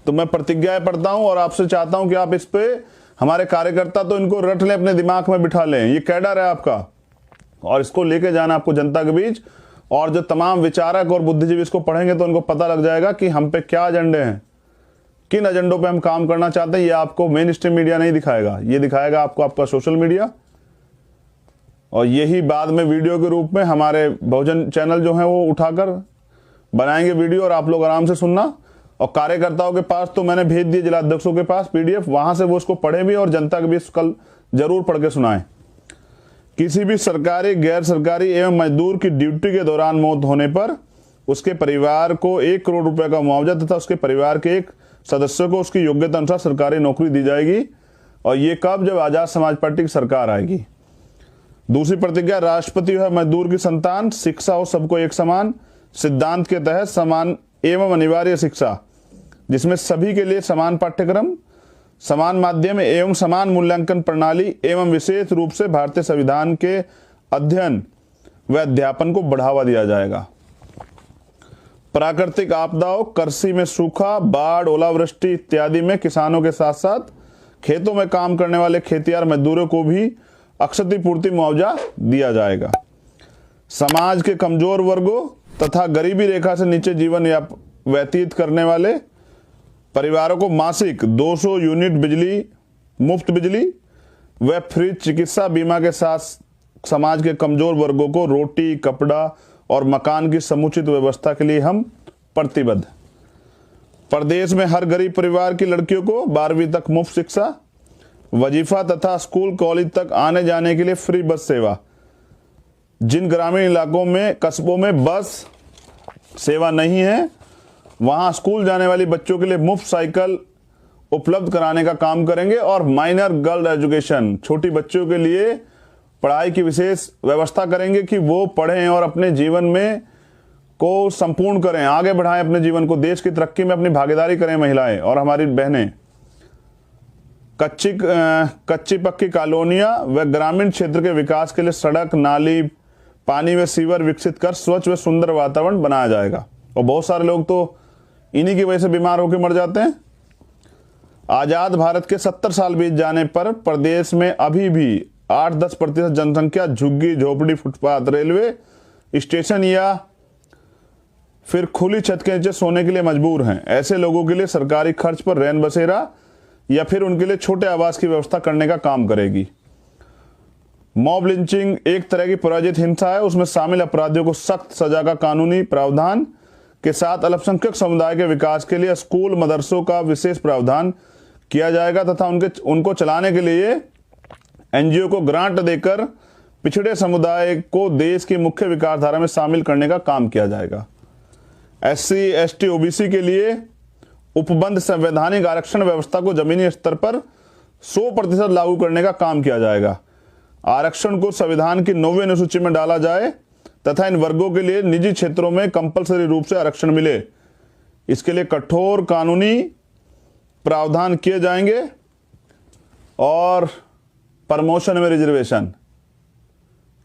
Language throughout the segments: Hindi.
तो मैं प्रतिज्ञाएं पढ़ता हूं और आपसे चाहता हूं कि आप इस पे, हमारे कार्यकर्ता तो इनको रट लें, अपने दिमाग में बिठा लें। ये कैडर है आपका और इसको लेके जाना आपको जनता के बीच। और जो तमाम विचारक और बुद्धिजीवी इसको पढ़ेंगे तो उनको पता लग जाएगा कि हम पे क्या एजेंडे हैं, किन एजेंडों पे हम काम करना चाहते हैं। ये आपको मेन स्ट्रीम मीडिया नहीं दिखाएगा, ये दिखाएगा आपको आपका सोशल मीडिया, और यही बाद में वीडियो के रूप में हमारे बहुजन चैनल जो है वो उठाकर बनाएंगे वीडियो, और आप लोग आराम से सुनना। और कार्यकर्ताओं के पास तो मैंने भेज दिए, जिला अध्यक्षों के पास PDF, वहां से वो उसको पढ़े भी और जनता के बीच कल जरूर पढ़ के सुनाएं। किसी भी सरकारी, गैर सरकारी एवं मजदूर की ड्यूटी के दौरान मौत होने पर उसके परिवार को 1 करोड़ रुपए का मुआवजा तथा उसके परिवार के एक सदस्य को उसकी योग्यता अनुसार सरकारी नौकरी दी जाएगी। और ये कब? जब आजाद समाज पार्टी की सरकार आएगी। दूसरी प्रतिज्ञा, राष्ट्रपति है मजदूर की संतान, शिक्षा हो सबको एक समान, सिद्धांत के तहत समान एवं अनिवार्य शिक्षा, जिसमें सभी के लिए समान पाठ्यक्रम, समान माध्यम एवं समान मूल्यांकन प्रणाली एवं विशेष रूप से भारतीय संविधान के अध्ययन व अध्यापन को बढ़ावा दिया जाएगा। प्राकृतिक आपदाओं, कृषि में सूखा, बाढ़, ओलावृष्टि इत्यादि में किसानों के साथ साथ खेतों में काम करने वाले खेतियार मजदूरों को भी क्षतिपूर्ति मुआवजा दिया जाएगा। समाज के कमजोर वर्गों तथा गरीबी रेखा से नीचे जीवन व्यतीत करने वाले परिवारों को मासिक 200 यूनिट बिजली, मुफ्त बिजली व फ्री चिकित्सा बीमा के साथ समाज के कमजोर वर्गों को रोटी, कपड़ा और मकान की समुचित व्यवस्था के लिए हम प्रतिबद्ध। प्रदेश में हर गरीब परिवार की लड़कियों को 12वीं तक मुफ्त शिक्षा, वजीफा तथा स्कूल कॉलेज तक आने जाने के लिए फ्री बस सेवा। जिन ग्रामीण इलाकों में, कस्बों में बस सेवा नहीं है, वहां स्कूल जाने वाली बच्चों के लिए मुफ्त साइकिल उपलब्ध कराने का काम करेंगे। और माइनर गर्ल एजुकेशन, छोटी बच्चों के लिए पढ़ाई की विशेष व्यवस्था करेंगे कि वो पढ़ें और अपने जीवन में को संपूर्ण करें, आगे बढ़ाएं अपने जीवन को, देश की तरक्की में अपनी भागीदारी करें महिलाएं और हमारी बहनें। कच्ची पक्की कॉलोनियां व ग्रामीण क्षेत्र के विकास के लिए सड़क, नाली, पानी व सीवर विकसित कर स्वच्छ व सुंदर वातावरण बनाया जाएगा। और बहुत सारे लोग तो इन्हीं की वजह से बीमार होकर मर जाते हैं। आजाद भारत के 70 साल बीत जाने पर प्रदेश में अभी भी 8-10% जनसंख्या झुग्गी झोपड़ी, फुटपाथ, रेलवे स्टेशन या फिर खुली छत के नीचे सोने के लिए मजबूर हैं। ऐसे लोगों के लिए सरकारी खर्च पर रैन बसेरा या फिर उनके लिए छोटे आवास की व्यवस्था करने का काम करेगी। मॉब लिंचिंग एक तरह की पराजित हिंसा है, उसमें शामिल अपराधियों को सख्त सजा का कानूनी प्रावधान के साथ अल्पसंख्यक समुदाय के विकास के लिए स्कूल, मदरसों का विशेष प्रावधान किया जाएगा तथा उनको चलाने के लिए NGO को ग्रांट देकर पिछड़े समुदाय को देश की मुख्य विकासधारा में शामिल करने का काम किया जाएगा। SC, ST, OBC के लिए उपबंध संवैधानिक आरक्षण व्यवस्था को जमीनी स्तर पर 100% लागू करने का काम किया जाएगा। आरक्षण को संविधान की 9वीं अनुसूची में डाला जाए तथा इन वर्गों के लिए निजी क्षेत्रों में कंपलसरी रूप से आरक्षण मिले, इसके लिए कठोर कानूनी प्रावधान किए जाएंगे। और प्रमोशन में रिजर्वेशन,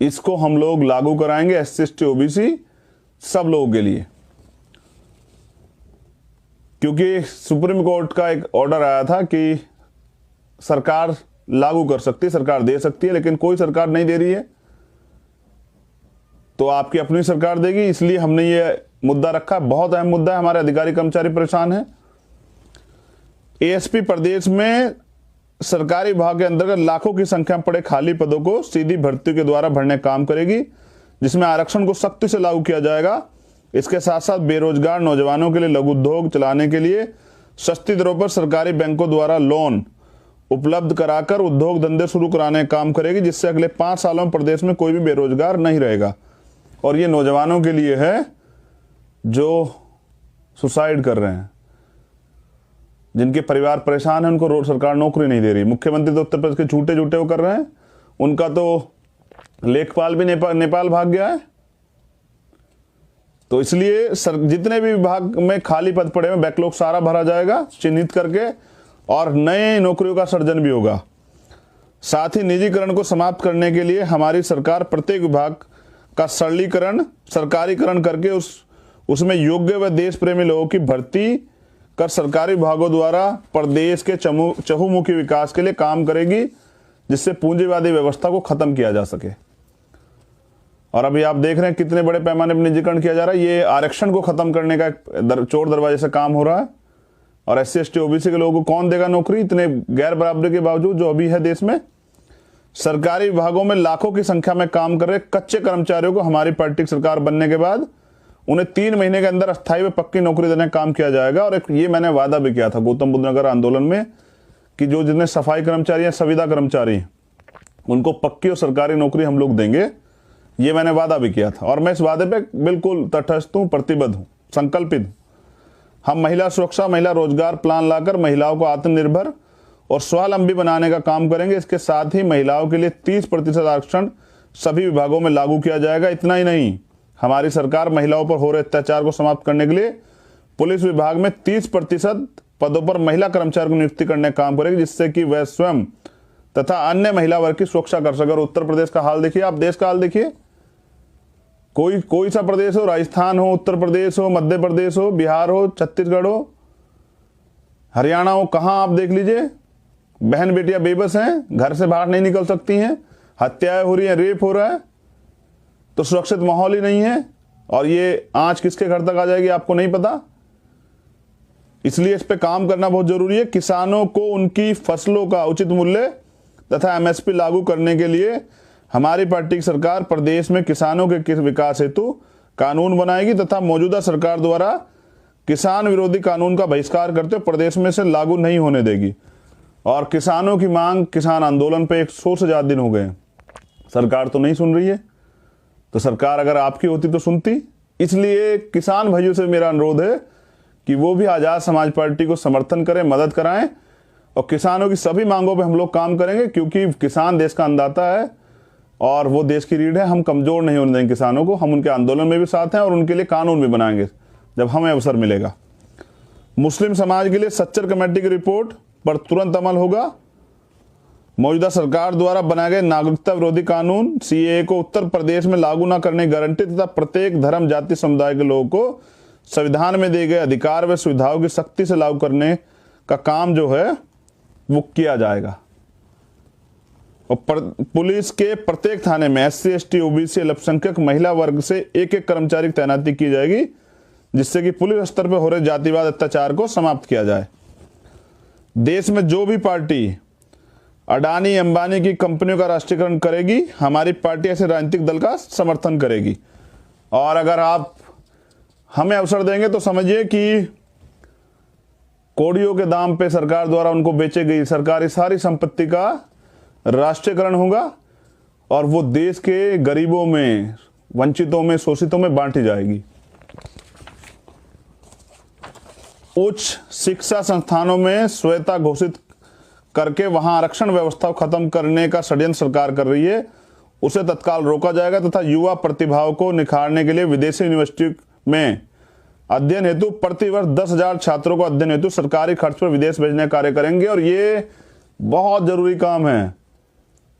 इसको हम लोग लागू कराएंगे SC, ST, OBC सब लोगों के लिए, क्योंकि सुप्रीम कोर्ट का एक ऑर्डर आया था कि सरकार लागू कर सकती है, सरकार दे सकती है, लेकिन कोई सरकार नहीं दे रही है, तो आपकी अपनी सरकार देगी। इसलिए हमने ये मुद्दा रखा, बहुत अहम मुद्दा है, हमारे अधिकारी कर्मचारी परेशान हैं। ASP प्रदेश में सरकारी विभाग के अंतर्गत लाखों की संख्या में पड़े खाली पदों को सीधी भर्ती के द्वारा भरने का काम करेगी, जिसमें आरक्षण को सख्ती से लागू किया जाएगा। इसके साथ साथ बेरोजगार नौजवानों के लिए लघु उद्योग चलाने के लिए सस्ती दरों पर सरकारी बैंकों द्वारा लोन उपलब्ध कराकर उद्योग धंधे शुरू कराने का काम करेगी, जिससे अगले 5 सालों में प्रदेश में कोई भी बेरोजगार नहीं रहेगा। और ये नौजवानों के लिए है जो सुसाइड कर रहे हैं, जिनके परिवार परेशान है, उनको सरकार नौकरी नहीं दे रही। मुख्यमंत्री तो उत्तर प्रदेश के झूठे वो कर रहे हैं, उनका तो लेखपाल भी नेपाल भाग गया है। तो इसलिए जितने भी विभाग में खाली पद पड़े हैं, बैकलॉग सारा भरा जाएगा चिन्हित करके, और नए नौकरियों का सृजन भी होगा। साथ ही निजीकरण को समाप्त करने के लिए हमारी सरकार प्रत्येक विभाग का सरलीकरण, सरकारीकरण करके उसमें योग्य व देश प्रेमी लोगों की भर्ती कर सरकारी विभागों द्वारा प्रदेश के चहुमुखी विकास के लिए काम करेगी, जिससे पूंजीवादी व्यवस्था को खत्म किया जा सके। और अभी आप देख रहे हैं कितने बड़े पैमाने पर निजीकरण किया जा रहा है। ये आरक्षण को खत्म करने का एक चोर दरवाजे से काम हो रहा है। और SC ST OBC के लोगों को कौन देगा नौकरी, इतने गैर बराबरी के बावजूद जो अभी है देश में। सरकारी विभागों में लाखों की संख्या में काम कर रहे कच्चे कर्मचारियों को हमारी पार्टी की सरकार बनने के बाद उन्हें 3 महीने के अंदर अस्थायी व पक्की नौकरी देने का काम किया जाएगा। और ये मैंने वादा भी किया था गौतम बुद्ध नगर आंदोलन में कि जो जितने सफाई कर्मचारी हैं, संविदा कर्मचारी हैं, उनको पक्की और सरकारी नौकरी हम लोग देंगे। ये मैंने वादा भी किया था और मैं इस वादे पे बिल्कुल तटस्थ हूँ, प्रतिबद्ध हूँ, संकल्पित हूँ। हम महिला सुरक्षा, महिला रोजगार प्लान लाकर महिलाओं को आत्मनिर्भर और स्वावलंबी बनाने का काम करेंगे। इसके साथ ही महिलाओं के लिए 30% आरक्षण सभी विभागों में लागू किया जाएगा। इतना ही नहीं, हमारी सरकार महिलाओं पर हो रहे अत्याचार को समाप्त करने के लिए पुलिस विभाग में 30% पदों पर महिला कर्मचारियों की नियुक्ति करने का काम करेगी, जिससे कि वह स्वयं तथा अन्य महिला वर्ग की सुरक्षा कर सके। और उत्तर प्रदेश का हाल देखिए, आप देश का हाल देखिए, कोई सा प्रदेश हो, राजस्थान हो, उत्तर प्रदेश हो, मध्य प्रदेश हो, बिहार हो, छत्तीसगढ़ हो, हरियाणा हो, कहां आप देख लीजिए, बहन बेटियां बेबस हैं, घर से बाहर नहीं निकल सकती हैं, हत्याएं हो रही हैं, रेप हो रहा है, तो सुरक्षित माहौल ही नहीं है। और ये आंच किसके घर तक आ जाएगी आपको नहीं पता। इसलिए इस पे काम करना बहुत जरूरी है। किसानों को उनकी फसलों का उचित मूल्य तथा MSP लागू करने के लिए हमारी पार्टी की सरकार प्रदेश में किसानों के विकास हेतु कानून बनाएगी तथा मौजूदा सरकार द्वारा किसान विरोधी कानून का बहिष्कार करते हुए प्रदेश में से लागू नहीं होने देगी। और किसानों की मांग, किसान आंदोलन पे 100 से ज्यादा दिन हो गए, सरकार तो नहीं सुन रही है। तो सरकार अगर आपकी होती तो सुनती। इसलिए किसान भाइयों से मेरा अनुरोध है कि वो भी आजाद समाज पार्टी को समर्थन करें, मदद कराएं और किसानों की सभी मांगों पे हम लोग काम करेंगे, क्योंकि किसान देश का अन्नदाता है और वो देश की रीढ़ है। हम कमजोर नहीं होने देंगे किसानों को। हम उनके आंदोलन में भी साथ हैं और उनके लिए कानून भी बनाएंगे जब हमें अवसर मिलेगा। मुस्लिम समाज के लिए सच्चर कमेटी की रिपोर्ट पर तुरंत अमल होगा। मौजूदा सरकार द्वारा बनाए गए नागरिकता विरोधी कानून CAA को उत्तर प्रदेश में लागू न करने की गारंटी तथा प्रत्येक धर्म, जाति, समुदाय के लोगों को संविधान में दिए गए अधिकार व सुविधाओं की सख्ती से लागू करने का काम जो है वो किया जाएगा। और पुलिस के प्रत्येक थाने में SC ST OBC अल्पसंख्यक महिला वर्ग से एक कर्मचारी की तैनाती की जाएगी, जिससे कि पुलिस स्तर पर हो रहे जातिवाद अत्याचार को समाप्त किया जाए। देश में जो भी पार्टी अडानी अंबानी की कंपनियों का राष्ट्रीयकरण करेगी, हमारी पार्टी ऐसे राजनीतिक दल का समर्थन करेगी। और अगर आप हमें अवसर देंगे तो समझिए कि कौड़ियों के दाम पे सरकार द्वारा उनको बेचे गई सरकारी सारी संपत्ति का राष्ट्रीयकरण होगा और वो देश के गरीबों में, वंचितों में, शोषितों में बांटी जाएगी। उच्च शिक्षा संस्थानों में स्वायत्तता घोषित करके वहां आरक्षण व्यवस्था को खत्म करने का षड्यंत्र सरकार कर रही है, उसे तत्काल रोका जाएगा तथा युवा प्रतिभाओं को निखारने के लिए विदेशी यूनिवर्सिटी में अध्ययन हेतु प्रतिवर्ष 10,000 छात्रों को अध्ययन हेतु सरकारी खर्च पर विदेश भेजने का कार्य करेंगे। और ये बहुत जरूरी काम है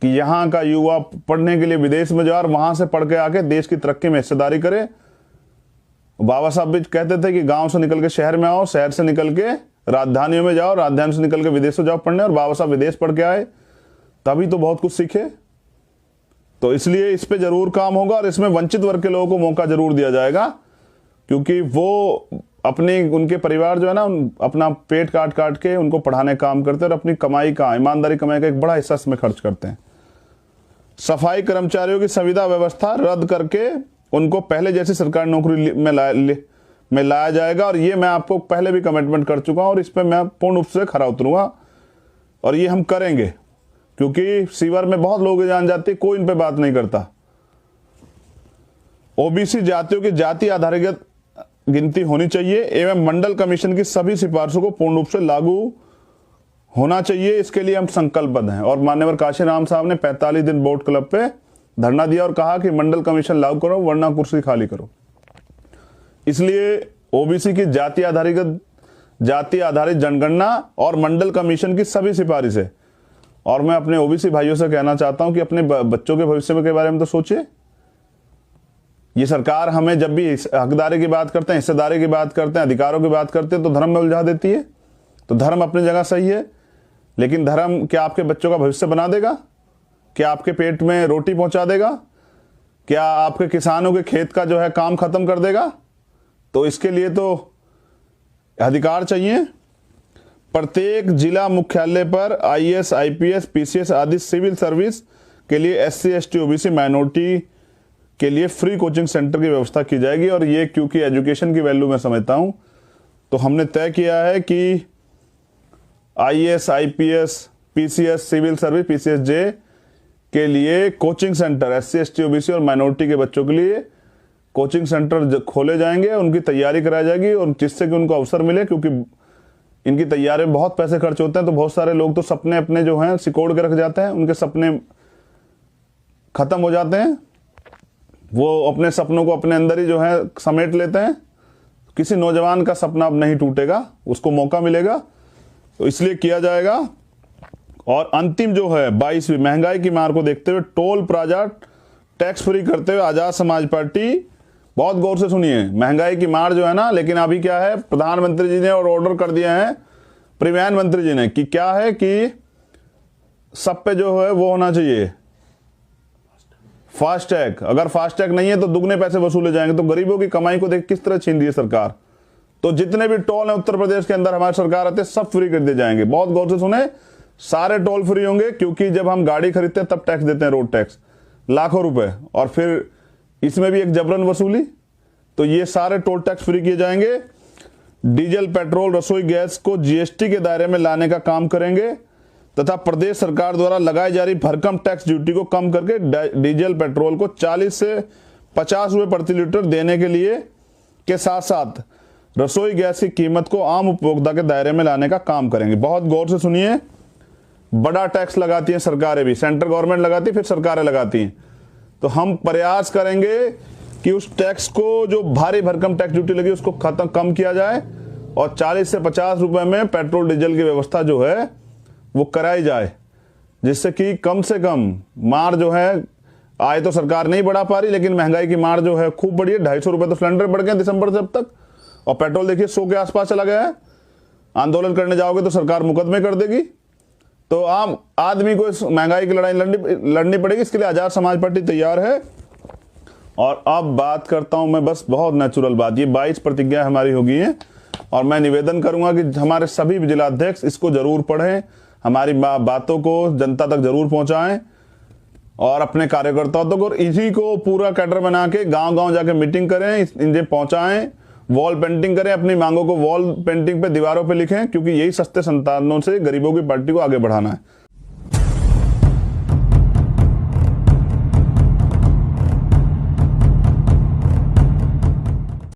कि यहाँ का युवा पढ़ने के लिए विदेश में जाए और वहां से पढ़ के आके देश की तरक्की में हिस्सेदारी करे। बाबा साहब भी कहते थे कि गांव से निकल के शहर में आओ, शहर से निकल के राजधानियों में जाओ, राजधानी से निकल के विदेशों जाओ पढ़ने। और बाबा साहब विदेश पढ़ के आए, तभी तो बहुत कुछ सीखे। तो इसलिए इस पे जरूर काम होगा और इसमें वंचित वर्ग के लोगों को मौका जरूर दिया जाएगा, क्योंकि वो अपने, उनके परिवार जो है ना, अपना पेट काट काट के उनको पढ़ाने का काम करते हैं और अपनी कमाई का, ईमानदारी कमाई का एक बड़ा हिस्सा इसमें खर्च करते हैं। सफाई कर्मचारियों की संविदा व्यवस्था रद्द करके उनको पहले जैसी सरकारी नौकरी में लाया जाएगा। और ये मैं आपको पहले भी कमिटमेंट कर चुका हूं और इस पर मैं पूर्ण रूप से खरा उतरूंगा और ये हम करेंगे, क्योंकि सीवर में बहुत लोग जान जाते, कोई इन पे बात नहीं करता। OBC जातियों की जाति आधारित गिनती होनी चाहिए एवं मंडल कमीशन की सभी सिफारिशों को पूर्ण रूप से लागू होना चाहिए। इसके लिए हम संकल्पबद्ध हैं। और मान्यवर काशीराम साहब ने 45 दिन बोट क्लब पे धरना दिया और कहा कि मंडल कमीशन लागू करो वरना कुर्सी खाली करो। इसलिए OBC की जाति आधारित जनगणना और मंडल कमीशन की सभी सिफारिशें, और मैं अपने OBC भाइयों से कहना चाहता हूं कि अपने बच्चों के भविष्य के बारे में तो सोचिए। ये सरकार हमें जब भी हकदारी की बात करते हैं, हिस्सेदारी की बात करते हैं, अधिकारों की बात करते हैं तो धर्म में उलझा देती है। तो धर्म अपनी जगह सही है, लेकिन धर्म क्या आपके बच्चों का भविष्य बना देगा? क्या आपके पेट में रोटी पहुंचा देगा? क्या आपके किसानों के खेत का जो है काम खत्म कर देगा? तो इसके लिए तो अधिकार चाहिए। प्रत्येक जिला मुख्यालय पर आईएएस, आईपीएस, पीसीएस आदि सिविल सर्विस के लिए एससी, एसटी, ओबीसी, माइनॉरिटी के लिए फ्री कोचिंग सेंटर की व्यवस्था की जाएगी। और ये क्योंकि एजुकेशन की वैल्यू मैं समझता हूं, तो हमने तय किया है कि IAS, IPS, PCS, civil service, PCS J के लिए coaching centre, SC, ST, OBC और माइनॉरिटी के बच्चों के लिए कोचिंग सेंटर खोले जाएंगे, उनकी तैयारी कराई जाएगी और जिससे कि उनको अवसर मिले, क्योंकि इनकी तैयारी में बहुत पैसे खर्च होते हैं। तो बहुत सारे लोग तो सपने अपने जो हैं सिकोड़ के रख जाते हैं, उनके सपने खत्म हो जाते हैं, वो अपने सपनों को अपने अंदर ही जो है समेट लेते हैं। किसी नौजवान का सपना अब नहीं टूटेगा, उसको मौका मिलेगा, तो इसलिए किया जाएगा। और अंतिम जो है 22वीं महंगाई की मार को देखते हुए टोल प्लाजा टैक्स फ्री करते हुए आजाद समाज पार्टी, बहुत गौर से सुनिए, महंगाई की मार जो है ना, लेकिन अभी क्या है, प्रधानमंत्री जी ने और ऑर्डर कर दिया है परिवहन मंत्री जी ने कि क्या है कि सब पे जो है वो होना चाहिए फास्टैग। अगर फास्टैग नहीं है तो दुगने पैसे वसूले जाएंगे। तो गरीबों की कमाई को देख किस तरह छीन रही है सरकार। तो जितने भी टोल है उत्तर प्रदेश के अंदर हमारी सरकार आते सब फ्री कर दिए जाएंगे। बहुत गौर से सुने, सारे टोल फ्री होंगे, क्योंकि जब हम गाड़ी खरीदते हैं तब टैक्स देते हैं, रोड टैक्स लाखों रुपए, और फिर इसमें भी एक जबरन वसूली। तो ये सारे टोल टैक्स फ्री किए जाएंगे। डीजल, पेट्रोल, रसोई गैस को जीएसटी के दायरे में लाने का काम करेंगे तथा प्रदेश सरकार द्वारा लगाई जा रही भरकम टैक्स ड्यूटी को कम करके डीजल, पेट्रोल को 40 से 50 रुपए प्रति लीटर देने के लिए के साथ साथ रसोई गैस की कीमत को आम उपभोक्ता के दायरे में लाने का काम करेंगे। बहुत गौर से सुनिए, बड़ा टैक्स लगाती हैं सरकारें भी, सेंट्रल गवर्नमेंट लगाती है, फिर सरकारें लगाती हैं। तो हम प्रयास करेंगे कि उस टैक्स को, जो भारी भरकम टैक्स ड्यूटी लगी, उसको कम किया जाए और 40 से 50 रुपए में पेट्रोल डीजल की व्यवस्था जो है वो कराई जाए, जिससे कि कम से कम मार जो है, आय तो सरकार नहीं बढ़ा पा रही, लेकिन महंगाई की मार जो है खूब बढ़ी है। 250 रुपए तो सिलेंडर बढ़ गए दिसंबर से अब तक, और पेट्रोल देखिए 100 के आसपास चला गया है। आंदोलन करने जाओगे तो सरकार मुकदमे कर देगी। तो आम आदमी को इस महंगाई की लड़ाई लड़नी पड़ेगी। इसके लिए आजाद समाज पार्टी तैयार है। और अब बात करता हूं मैं, बस बहुत नेचुरल बात, ये 22 प्रतिज्ञा हमारी होगी है, और मैं निवेदन करूंगा कि हमारे सभी जिलाध्यक्ष इसको जरूर पढ़ें, हमारी बातों को जनता तक जरूर पहुंचाएं और अपने कार्यकर्ताओं तक, और इसी को पूरा कैडर बना के गांव गांव जाके मीटिंग करें, इन्हें पहुंचाएं, वॉल पेंटिंग करें, अपनी मांगों को वॉल पेंटिंग पे, दीवारों पे लिखें, क्योंकि यही सस्ते संसाधनों से गरीबों की पार्टी को आगे बढ़ाना है।